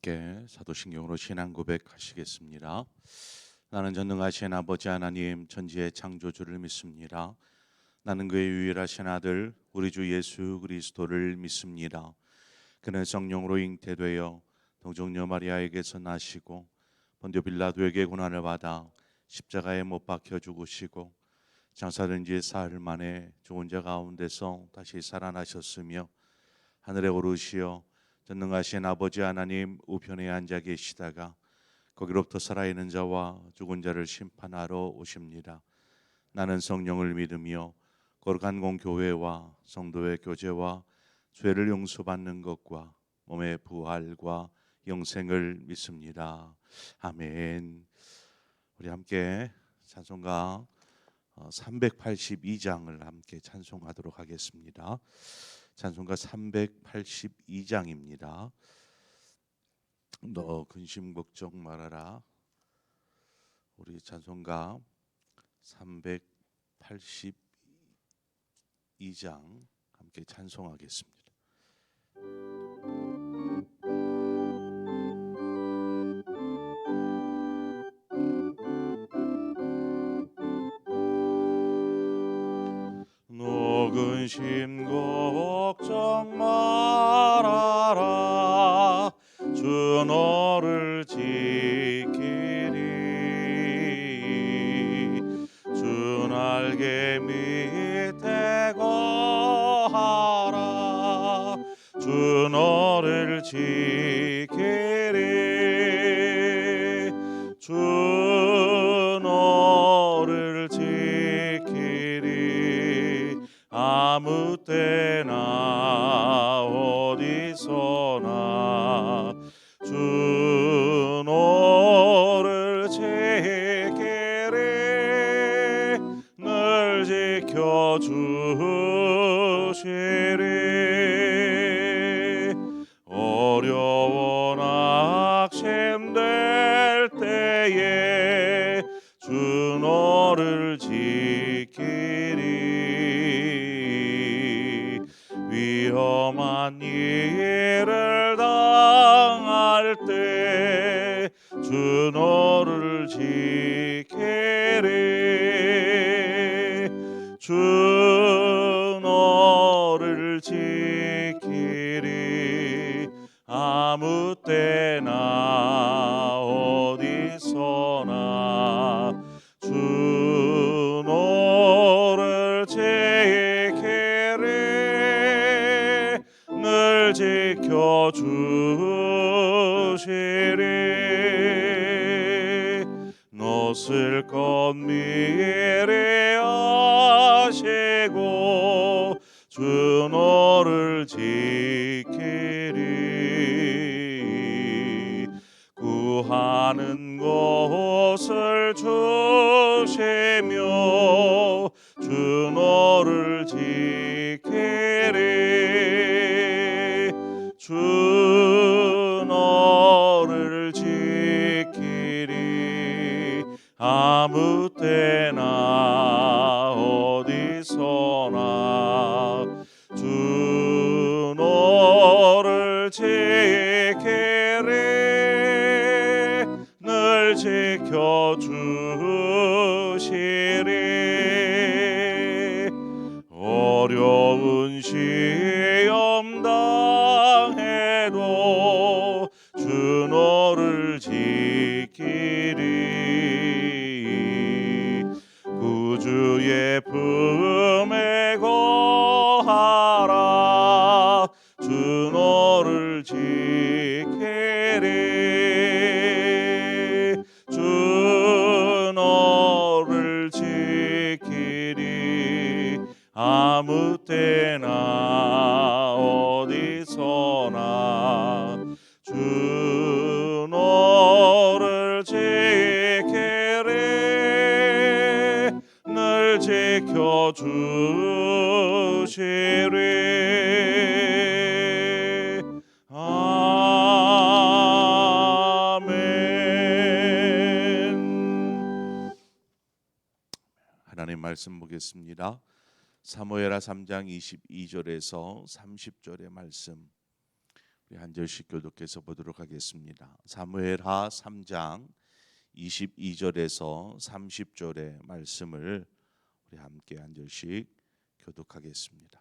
함께 사도신경으로 신앙 고백하시겠습니다. 나는 전능하신 아버지 하나님 천지의 창조주를 믿습니다. 나는 그의 유일하신 아들 우리 주 예수 그리스도를 믿습니다. 그는 성령으로 잉태되어 동정녀 마리아에게서 나시고 본디오 빌라도에게 고난을 받아 십자가에 못 박혀 죽으시고 장사된 지 사흘 만에 죽은 자 가운데서 다시 살아나셨으며 하늘에 오르시어 전능하신 아버지 하나님 우편에 앉아 계시다가 거기로부터 살아있는 자와 죽은 자를 심판하러 오십니다. 나는 성령을 믿으며 거룩한 공교회와 성도의 교제와 죄를 용서받는 것과 몸의 부활과 영생을 믿습니다. 아멘. 우리 함께 찬송가 382장을 함께 찬송하도록 하겠습니다. 찬송가 382장입니다. 너 근심 걱정 말아라. 우리 찬송가 382장 함께 찬송하겠습니다. 너 근심 걱정 말아라. 주 너를 지키리. 주 날개 밑에 거하라. 주 너를 지키리. 주 너를 지키리. 아무 때나 어디서나 주 너를 지키리. 늘 지켜주시리. 어려워 낙심될 때에 주 너를 지키리. 위험한 일을 당할 때 주 너를 지키리. 주 너를 지키리. 아무 때나 어디서나 주 너를 지키리. 늘 지켜주시리. 너쓸 것 미리 아시고 주 너를 지키리. 구하는 것을 주시며 주 너를 지키리. 주 너를 지키리. 아무 때나 어디서나 주 너를 지키리. 늘 지켜주시리. 어려운 시험 당해도 주 너를 지키리. 구주의 품에 거하라. 주 너를 지키리. 주 너를 지키리. 아무 때나 어디서나 주 너를 지키리. 늘 지켜주시리. 아멘. 하나님 말씀 보겠습니다. 사무엘하 3장 22절에서 30절의 말씀. 우리 한 절씩 교독해서 보도록 하겠습니다. 사무엘하 3장 22절에서 30절의 말씀을 우리 함께 한 절씩 교독하겠습니다.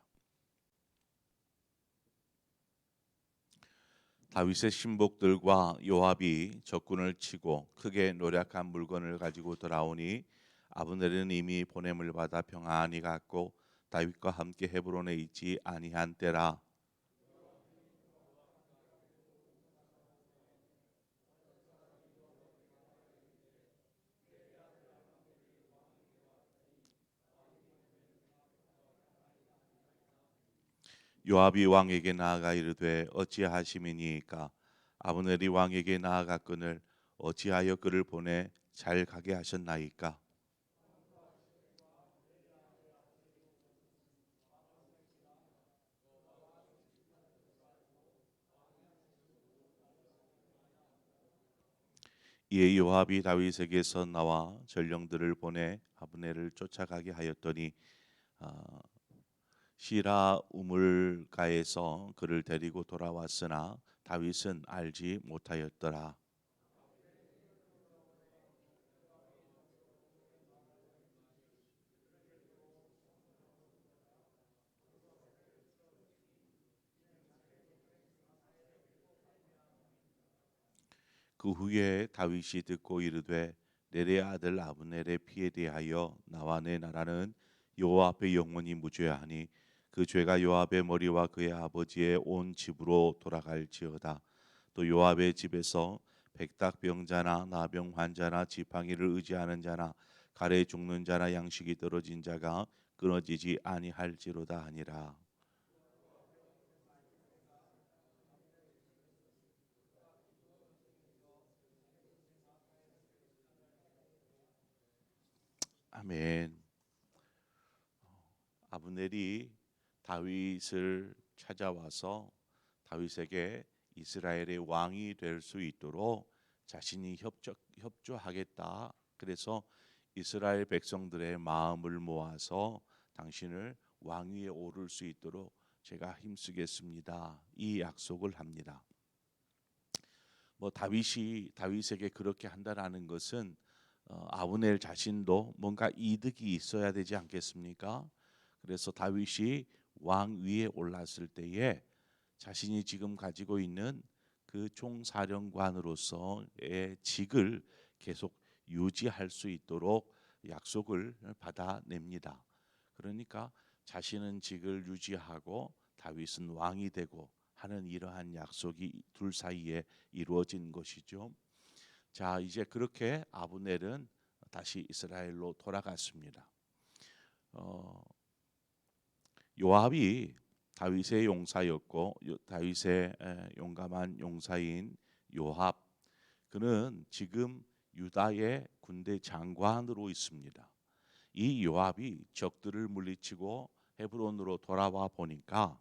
다윗의 신복들과 요압이 적군을 치고 크게 노략한 물건을 가지고 돌아오니 아브넬은 이미 보냄을 받아 평안히 갔고 다윗과 함께 헤브론에 있지 아니한 때라. 요압이 왕에게 나아가 이르되 어찌하심이니이까. 아브넬이 왕에게 나아갔거늘 어찌하여 그를 보내 잘 가게 하셨나이까. 이에 요압이 다윗에게서 나와 전령들을 보내 아브넬을 쫓아가게 하였더니 시라 우물가에서 그를 데리고 돌아왔으나 다윗은 알지 못하였더라. 그 후에 다윗이 듣고 이르되 내레 아들 아브넬의 피에 대하여 나와 내 나라는 여호와 앞에 영원히 무죄하니 그 죄가 요압의 머리와 그의 아버지의 온 집으로 돌아갈지어다. 또 요압의 집에서 백닥병자나 나병 환자나 지팡이를 의지하는 자나 칼에 죽는 자나 양식이 떨어진 자가 끊어지지 아니할지로다 하니라. 아멘. 아브넬이 다윗을 찾아와서 다윗에게 이스라엘의 왕이 될 수 있도록 자신이 협조하겠다. 그래서 이스라엘 백성들의 마음을 모아서 당신을 왕위에 오를 수 있도록 제가 힘쓰겠습니다. 이 약속을 합니다. 다윗이 다윗에게 그렇게 한다라는 것은 아브넬 자신도 뭔가 이득이 있어야 되지 않겠습니까? 그래서 다윗이 왕 위에 올랐을 때에 자신이 지금 가지고 있는 그 총사령관으로서의 직을 계속 유지할 수 있도록 약속을 받아냅니다. 그러니까 자신은 직을 유지하고 다윗은 왕이 되고 하는 이러한 약속이 둘 사이에 이루어진 것이죠. 자, 이제 그렇게 아브넬은 다시 이스라엘로 돌아갔습니다. 요압이 다윗의 용사였고 다윗의 용감한 용사인 요압, 그는 지금 유다의 군대 장관으로 있습니다. 이 요압이 적들을 물리치고 헤브론으로 돌아와 보니까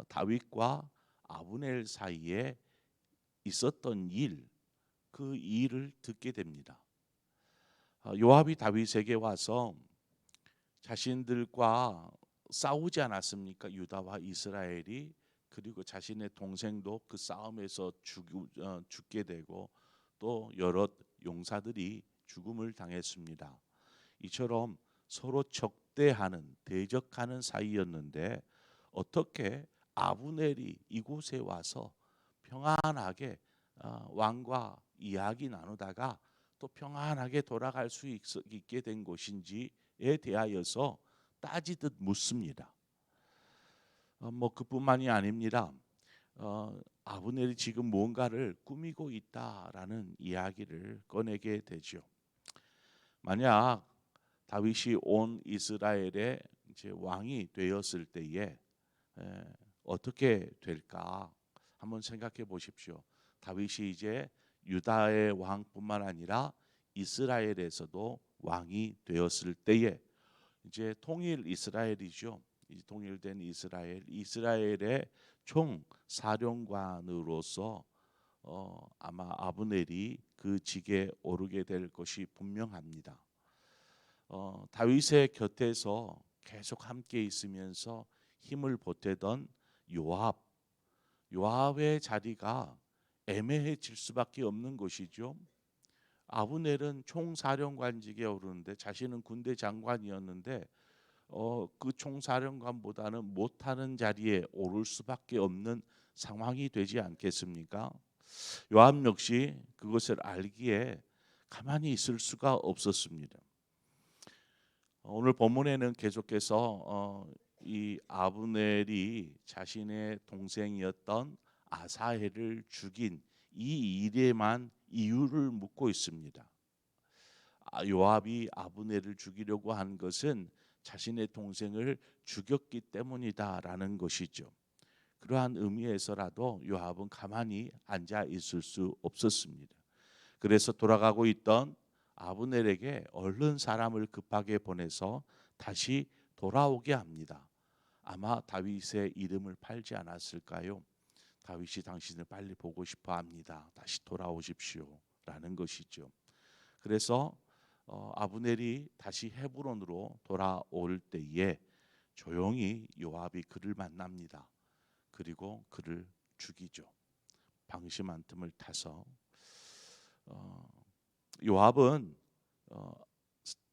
다윗과 아브넬 사이에 있었던 그 일을 듣게 됩니다. 요압이 다윗에게 와서 자신들과 싸우지 않았습니까? 유다와 이스라엘이. 그리고 자신의 동생도 그 싸움에서 죽게 되고 또 여러 용사들이 죽음을 당했습니다. 이처럼 서로 대적하는 사이였는데 어떻게 아브넬이 이곳에 와서 평안하게 왕과 이야기 나누다가 또 평안하게 돌아갈 수 있게 된 것인지에 대하여서 따지듯 묻습니다. 그뿐만이 아닙니다. 아브넬이 지금 뭔가를 꾸미고 있다라는 이야기를 꺼내게 되죠. 만약 다윗이 온 이스라엘의 이제 왕이 되었을 때에 어떻게 될까 한번 생각해 보십시오. 다윗이 이제 유다의 왕뿐만 아니라 이스라엘에서도 왕이 되었을 때에 이제 통일 이스라엘이죠. 통일된 이스라엘의 총 사령관으로서 아마 아브넬이 그 직에 오르게 될 것이 분명합니다. 다윗의 곁에서 계속 함께 있으면서 힘을 보태던 요압, 요압의 자리가 애매해질 수밖에 없는 것이죠. 아브넬은 총사령관직에 오르는데 자신은 군대 장관이었는데 그 총사령관보다는 못하는 자리에 오를 수밖에 없는 상황이 되지 않겠습니까? 요압 역시 그것을 알기에 가만히 있을 수가 없었습니다. 오늘 본문에는 계속해서 이 아브넬이 자신의 동생이었던 아사헬을 죽인 이 일에만 이유를 묻고 있습니다. 요압이 아브넬을 죽이려고 한 것은 자신의 동생을 죽였기 때문이다라는 것이죠. 그러한 의미에서라도 요압은 가만히 앉아 있을 수 없었습니다. 그래서 돌아가고 있던 아브넬에게 얼른 사람을 급하게 보내서 다시 돌아오게 합니다. 아마 다윗의 이름을 팔지 않았을까요? 다윗이 당신을 빨리 보고 싶어 합니다. 다시 돌아오십시오. 라는 것이죠. 그래서 아브넬이 다시 헤브론으로 돌아올 때에 조용히 요압이 그를 만납니다. 그리고 그를 죽이죠. 방심한 틈을 타서 요압은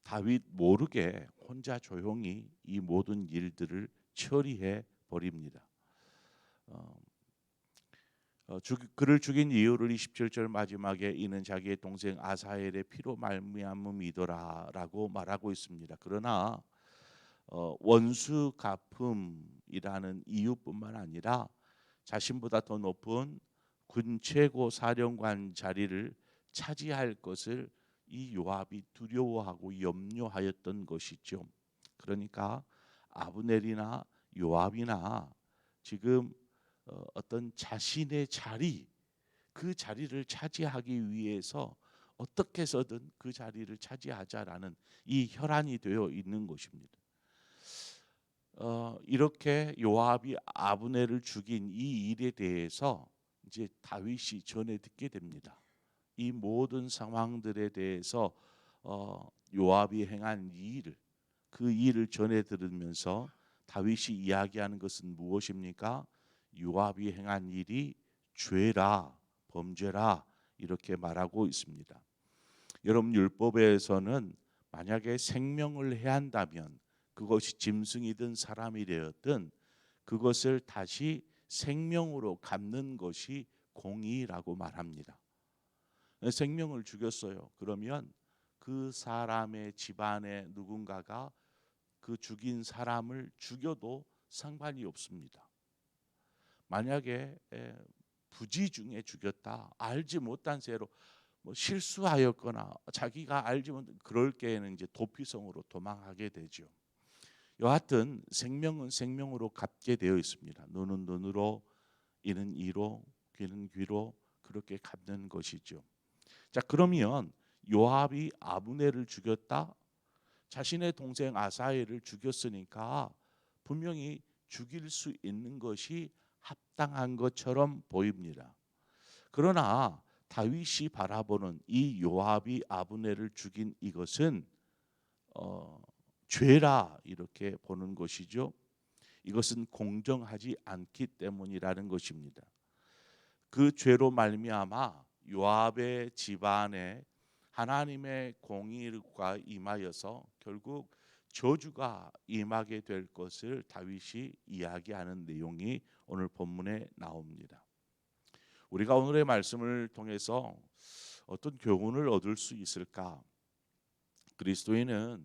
다윗 모르게 혼자 조용히 이 모든 일들을 처리해 버립니다. 그를 죽인 이유를 27절 마지막에 이는 자기의 동생 아사엘의 피로 말미암음이더라라고 말하고 있습니다. 그러나 원수 갚음이라는 이유뿐만 아니라 자신보다 더 높은 군 최고 사령관 자리를 차지할 것을 이 요압이 두려워하고 염려하였던 것이죠. 그러니까 아브넬이나 요압이나 지금 어떤 자신의 자리, 그 자리를 차지하기 위해서 어떻게 해서든 그 자리를 차지하자라는 이 혈안이 되어 있는 것입니다. 이렇게 요압이 아브넬을 죽인 이 일에 대해서 이제 다윗이 전해 듣게 됩니다. 이 모든 상황들에 대해서 요압이 행한 이 일을, 그 일을 전해 들으면서 다윗이 이야기하는 것은 무엇입니까? 요압이 행한 일이 죄라, 범죄라 이렇게 말하고 있습니다. 여러분 율법에서는 만약에 생명을 해한다면 그것이 짐승이든 사람이 되었든 그것을 다시 생명으로 갚는 것이 공의라고 말합니다. 생명을 죽였어요. 그러면 그 사람의 집안에 누군가가 그 죽인 사람을 죽여도 상관이 없습니다. 만약에 부지 중에 죽였다, 알지 못한 채로 뭐 실수하였거나 자기가 알지 못 그럴 때에는 이제 도피성으로 도망하게 되죠. 여하튼 생명은 생명으로 갚게 되어 있습니다. 눈은 눈으로, 이는 이로, 귀는 귀로 그렇게 갚는 것이죠. 자, 그러면 요압이 아브넬을 죽였다, 자신의 동생 아사엘을 죽였으니까 분명히 죽일 수 있는 것이 합당한 것처럼 보입니다. 그러나 다윗이 바라보는 이 요압이 아브넬을 죽인 이것은 죄라 이렇게 보는 것이죠. 이것은 공정하지 않기 때문이라는 것입니다. 그 죄로 말미암아 요압의 집안에 하나님의 공의가 임하여서 결국 저주가 임하게 될 것을 다윗이 이야기하는 내용이 오늘 본문에 나옵니다. 우리가 오늘의 말씀을 통해서 어떤 교훈을 얻을 수 있을까? 그리스도인은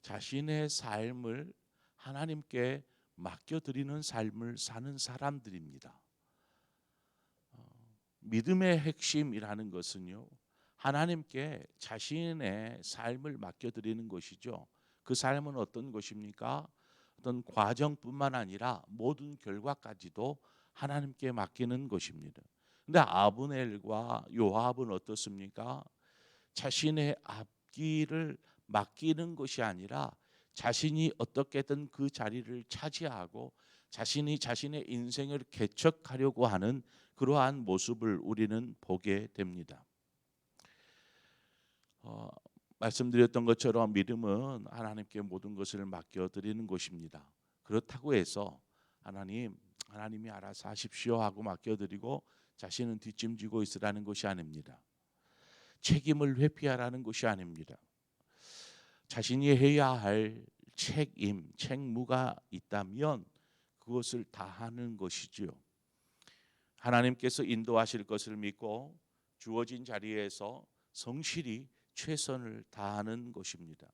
자신의 삶을 하나님께 맡겨드리는 삶을 사는 사람들입니다. 믿음의 핵심이라는 것은요, 하나님께 자신의 삶을 맡겨드리는 것이죠. 그 삶은 어떤 것입니까? 어떤 과정뿐만 아니라 모든 결과까지도 하나님께 맡기는 것입니다. 근데 아브넬과 요압은 어떻습니까? 자신의 앞길을 맡기는 것이 아니라 자신이 어떻게든 그 자리를 차지하고 자신이 자신의 인생을 개척하려고 하는 그러한 모습을 우리는 보게 됩니다. 말씀드렸던 것처럼 믿음은 하나님께 모든 것을 맡겨드리는 것입니다. 그렇다고 해서 하나님 하나님이 알아서 하십시오 하고 맡겨드리고 자신은 뒷짐지고 있으라는 것이 아닙니다. 책임을 회피하라는 것이 아닙니다. 자신이 해야 할 책임, 책무가 있다면 그것을 다하는 것이지요. 하나님께서 인도하실 것을 믿고 주어진 자리에서 성실히 최선을 다하는 것입니다.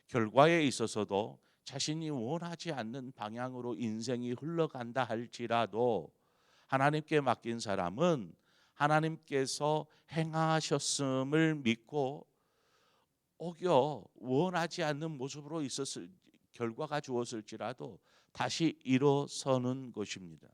결과에 있어서도 자신이 원하지 않는 방향으로 인생이 흘러간다 할지라도 하나님께 맡긴 사람은 하나님께서 행하셨음을 믿고 오겨 원하지 않는 모습으로 있었을 결과가 주었을지라도 다시 일어서는 것입니다.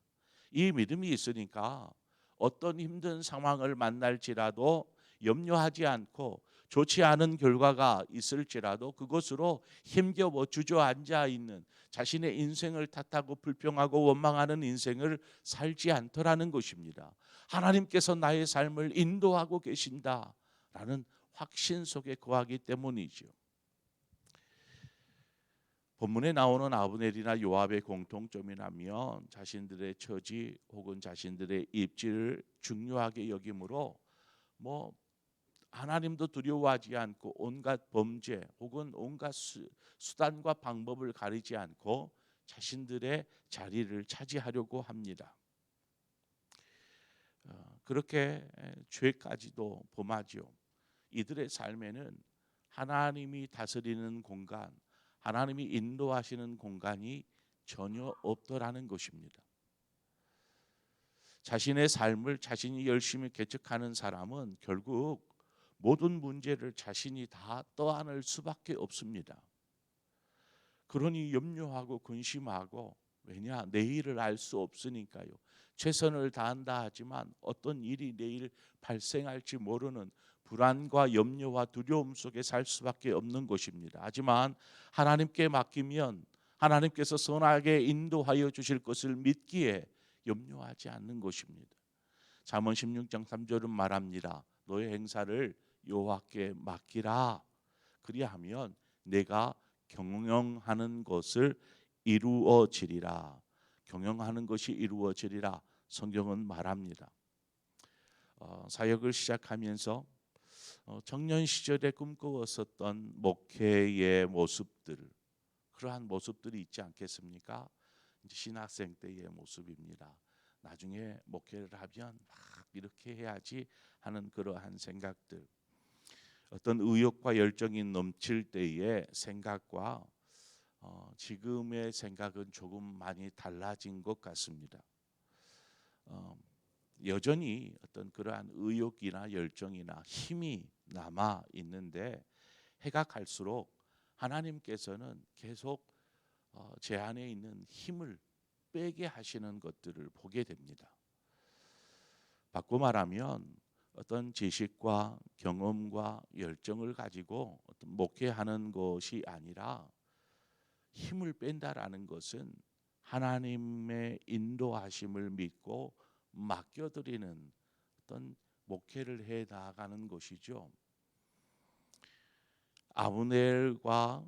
이 믿음이 있으니까 어떤 힘든 상황을 만날지라도 염려하지 않고 좋지 않은 결과가 있을지라도 그것으로 힘겨워 주저앉아 있는 자신의 인생을 탓하고 불평하고 원망하는 인생을 살지 않더라는 것입니다. 하나님께서 나의 삶을 인도하고 계신다라는 확신 속에 거하기 때문이죠. 본문에 나오는 아브넬이나 요압의 공통점이라면 자신들의 처지 혹은 자신들의 입지를 중요하게 여김으로 하나님도 두려워하지 않고 온갖 범죄 혹은 온갖 수단과 방법을 가리지 않고 자신들의 자리를 차지하려고 합니다. 그렇게 죄까지도 범하죠. 이들의 삶에는 하나님이 다스리는 공간, 하나님이 인도하시는 공간이 전혀 없더라는 것입니다. 자신의 삶을 자신이 열심히 개척하는 사람은 결국 모든 문제를 자신이 다 떠안을 수밖에 없습니다. 그러니 염려하고 근심하고 왜냐 내일을 알 수 없으니까요. 최선을 다한다 하지만 어떤 일이 내일 발생할지 모르는 불안과 염려와 두려움 속에 살 수밖에 없는 것입니다. 하지만 하나님께 맡기면 하나님께서 선하게 인도하여 주실 것을 믿기에 염려하지 않는 것입니다. 잠언 16장 3절은 말합니다. 너의 행사를 여호와께 맡기라. 그리하면 내가 경영하는 것을 이루어지리라. 경영하는 것이 이루어지리라. 성경은 말합니다. 사역을 시작하면서 청년 시절에 꿈꾸었었던 목회의 모습들, 그러한 모습들이 있지 않겠습니까? 이제 신학생 때의 모습입니다. 나중에 목회를 하면 막 이렇게 해야지 하는 그러한 생각들, 어떤 의욕과 열정이 넘칠 때의 생각과 지금의 생각은 조금 많이 달라진 것 같습니다. 여전히 어떤 그러한 의욕이나 열정이나 힘이 남아 있는데 해가 갈수록 하나님께서는 계속 제 안에 있는 힘을 빼게 하시는 것들을 보게 됩니다. 바꿔 말하면 어떤 지식과 경험과 열정을 가지고 어떤 목회하는 것이 아니라 힘을 뺀다라는 것은 하나님의 인도하심을 믿고 맡겨드리는 어떤 목회를 해 나가는 것이죠. 아브넬과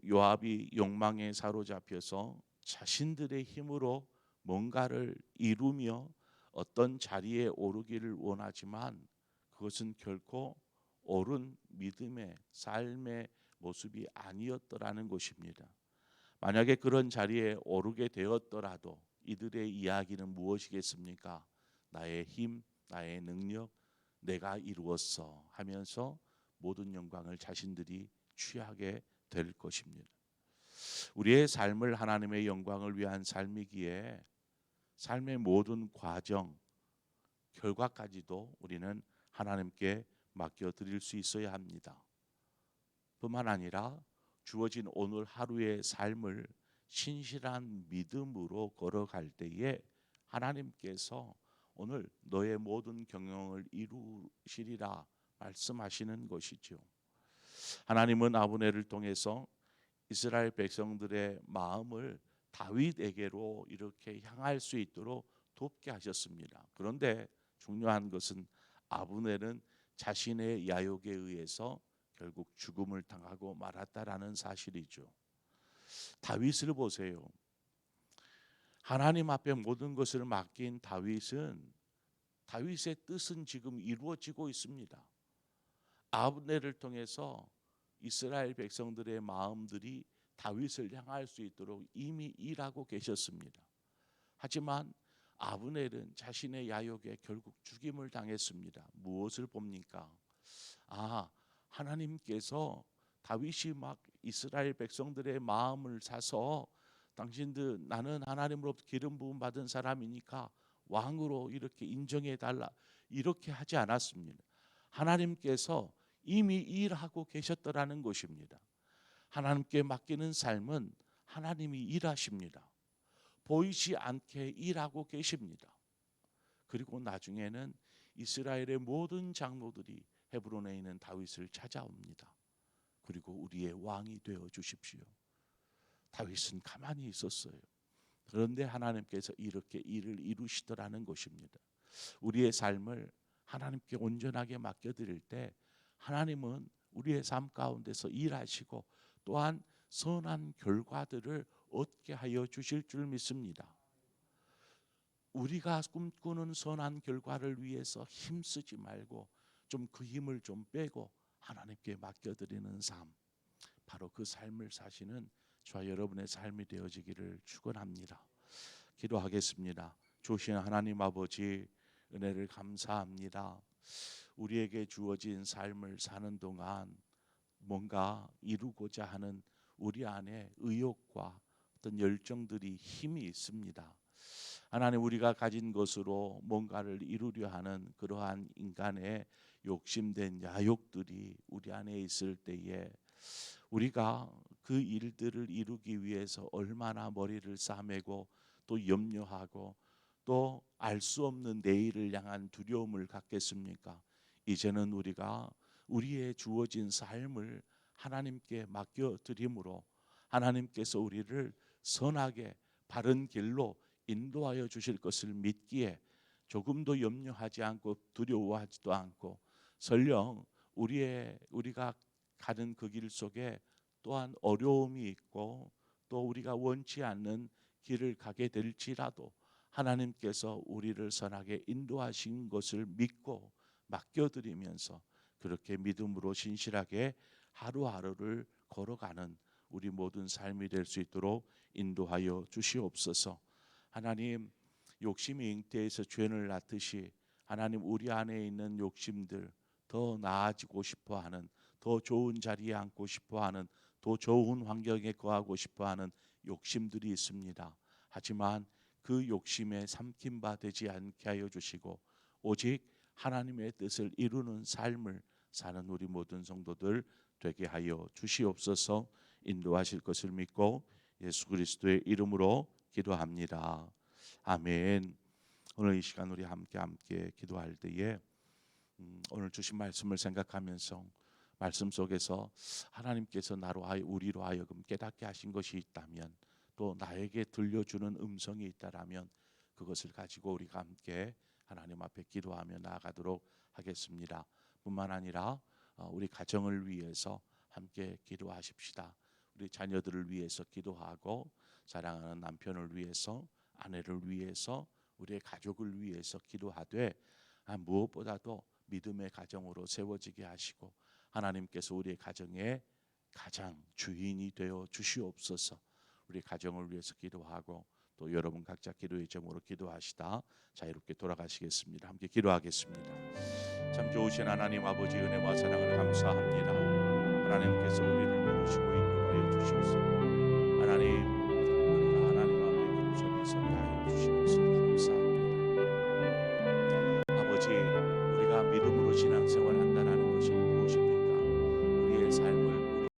요압이 욕망에 사로잡혀서 자신들의 힘으로 뭔가를 이루며 어떤 자리에 오르기를 원하지만 그것은 결코 옳은 믿음의 삶의 모습이 아니었더라는 것입니다. 만약에 그런 자리에 오르게 되었더라도 이들의 이야기는 무엇이겠습니까? 나의 힘, 나의 능력, 내가 이루었어 하면서 모든 영광을 자신들이 취하게 될 것입니다. 우리의 삶을 하나님의 영광을 위한 삶이기에 삶의 모든 과정, 결과까지도 우리는 하나님께 맡겨드릴 수 있어야 합니다. 뿐만 아니라 주어진 오늘 하루의 삶을 신실한 믿음으로 걸어갈 때에 하나님께서 오늘 너의 모든 경영을 이루시리라 말씀하시는 것이죠. 하나님은 아브넬을 통해서 이스라엘 백성들의 마음을 다윗에게로 이렇게 향할 수 있도록 돕게 하셨습니다. 그런데 중요한 것은 아브넬은 자신의 야욕에 의해서 결국 죽음을 당하고 말았다라는 사실이죠. 다윗을 보세요. 하나님 앞에 모든 것을 맡긴 다윗의 뜻은 지금 이루어지고 있습니다. 아브넬을 통해서 이스라엘 백성들의 마음들이 다윗을 향할 수 있도록 이미 일하고 계셨습니다. 하지만 아브넬은 자신의 야욕에 결국 죽임을 당했습니다. 무엇을 봅니까? 하나님께서 다윗이 막 이스라엘 백성들의 마음을 사서 당신들 나는 하나님으로부터 기름 부음 받은 사람이니까 왕으로 이렇게 인정해 달라 이렇게 하지 않았습니다. 하나님께서 이미 일하고 계셨더라는 것입니다. 하나님께 맡기는 삶은 하나님이 일하십니다. 보이지 않게 일하고 계십니다. 그리고 나중에는 이스라엘의 모든 장로들이 헤브론에 있는 다윗을 찾아옵니다. 그리고 우리의 왕이 되어 주십시오. 다윗은 가만히 있었어요. 그런데 하나님께서 이렇게 일을 이루시더라는 것입니다. 우리의 삶을 하나님께 온전하게 맡겨드릴 때 하나님은 우리의 삶 가운데서 일하시고 또한 선한 결과들을 얻게 하여 주실 줄 믿습니다. 우리가 꿈꾸는 선한 결과를 위해서 힘쓰지 말고 좀 그 힘을 좀 빼고 하나님께 맡겨드리는 삶, 바로 그 삶을 사시는 저와 여러분의 삶이 되어지기를 축원합니다. 기도하겠습니다. 좋으신 하나님 아버지, 은혜를 감사합니다. 우리에게 주어진 삶을 사는 동안 뭔가 이루고자 하는 우리 안에 의욕과 어떤 열정들이 힘이 있습니다. 하나님, 우리가 가진 것으로 뭔가를 이루려 하는 그러한 인간의 욕심된 야욕들이 우리 안에 있을 때에 우리가 그 일들을 이루기 위해서 얼마나 머리를 싸매고 또 염려하고 또 알 수 없는 내일을 향한 두려움을 갖겠습니까? 이제는 우리가 우리의 주어진 삶을 하나님께 맡겨드림으로 하나님께서 우리를 선하게 바른 길로 인도하여 주실 것을 믿기에 조금도 염려하지 않고 두려워하지도 않고 설령 우리가 가는 그 길 속에 또한 어려움이 있고 또 우리가 원치 않는 길을 가게 될지라도 하나님께서 우리를 선하게 인도하신 것을 믿고 맡겨드리면서 그렇게 믿음으로 신실하게 하루하루를 걸어가는 우리 모든 삶이 될 수 있도록 인도하여 주시옵소서. 하나님, 욕심이 잉태해서 죄를 낳듯이 하나님 우리 안에 있는 욕심들, 더 나아지고 싶어하는, 더 좋은 자리에 앉고 싶어하는, 더 좋은 환경에 거하고 싶어하는 욕심들이 있습니다. 하지만 그 욕심에 삼킨 바 되지 않게 하여 주시고 오직 하나님의 뜻을 이루는 삶을 사는 우리 모든 성도들 되게 하여 주시옵소서. 인도하실 것을 믿고 예수 그리스도의 이름으로 기도합니다. 아멘. 오늘 이 시간 우리 함께 기도할 때에 오늘 주신 말씀을 생각하면서 말씀 속에서 하나님께서 우리로 하여금 깨닫게 하신 것이 있다면 또 나에게 들려주는 음성이 있다라면 그것을 가지고 우리가 함께 하나님 앞에 기도하며 나아가도록 하겠습니다. 뿐만 아니라 우리 가정을 위해서 함께 기도하십시다. 우리 자녀들을 위해서 기도하고 사랑하는 남편을 위해서, 아내를 위해서, 우리의 가족을 위해서 기도하되 무엇보다도 믿음의 가정으로 세워지게 하시고 하나님께서 우리의 가정의 가장 주인이 되어 주시옵소서. 우리 가정을 위해서 기도하고 또 여러분 각자 기도의 제목으로 기도하시다 자유롭게 돌아가시겠습니다. 함께 기도하겠습니다. 참 좋으신 하나님 아버지, 은혜와 사랑을 감사합니다. 하나님께서 우리를 부르시고 인도하여 주시옵소서. 하나님,